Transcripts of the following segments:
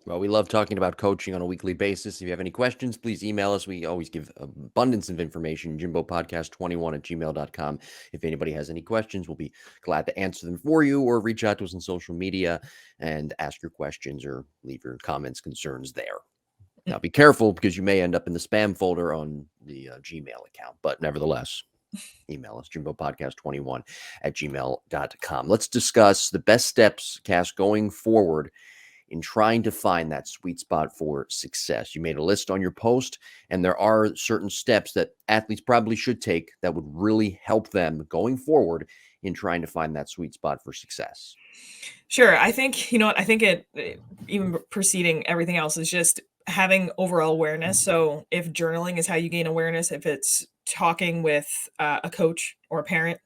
Well, we love talking about coaching on a weekly basis. If you have any questions, please email us. We always give abundance of information, jimbopodcast21@gmail.com. If anybody has any questions, we'll be glad to answer them for you, or reach out to us on social media and ask your questions or leave your comments, concerns there. Now, be careful because you may end up in the spam folder on the Gmail account, but nevertheless, email us, jimbopodcast21@gmail.com. Let's discuss the best steps, Cass, going forward in trying to find that sweet spot for success. You made a list on your post, and there are certain steps that athletes probably should take that would really help them going forward in trying to find that sweet spot for success. Sure. I think, I think even preceding everything else is just having overall awareness. So if journaling is how you gain awareness, if it's talking with a coach or a parent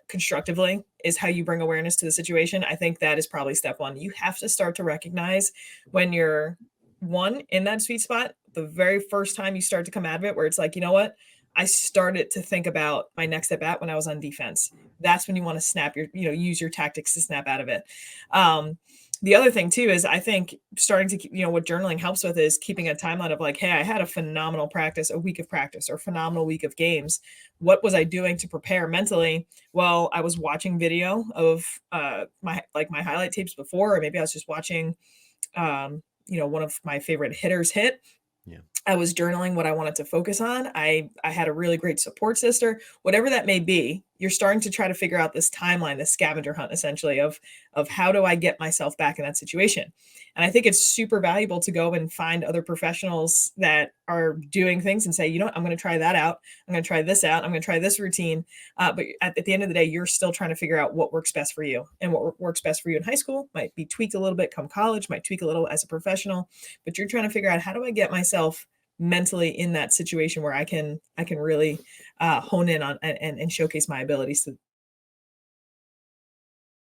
constructively is how you bring awareness to the situation, I think that is probably step one. You have to start to recognize when you're in that sweet spot, the very first time you start to come out of it, where it's like, you know what? I started to think about my next step at when I was on defense. That's when you want to use your tactics to snap out of it. The other thing too is I think starting to, what journaling helps with is keeping a timeline of like, hey, I had a phenomenal practice, a week of practice or phenomenal week of games. What was I doing to prepare mentally? Well, I was watching video of my highlight tapes before, or maybe I was just watching, one of my favorite hitters hit. Yeah. I was journaling what I wanted to focus on. I had a really great support sister, whatever that may be. You're starting to try to figure out this timeline, this scavenger hunt, essentially, of how do I get myself back in that situation. And I think it's super valuable to go and find other professionals that are doing things and say, you know what, I'm going to try that out. I'm going to try this out. I'm going to try this routine. But at the end of the day, you're still trying to figure out what works best for you. And what works best for you in high school might be tweaked a little bit come college, might tweak a little as a professional. But you're trying to figure out, how do I get myself mentally in that situation where I can really hone in on and showcase my abilities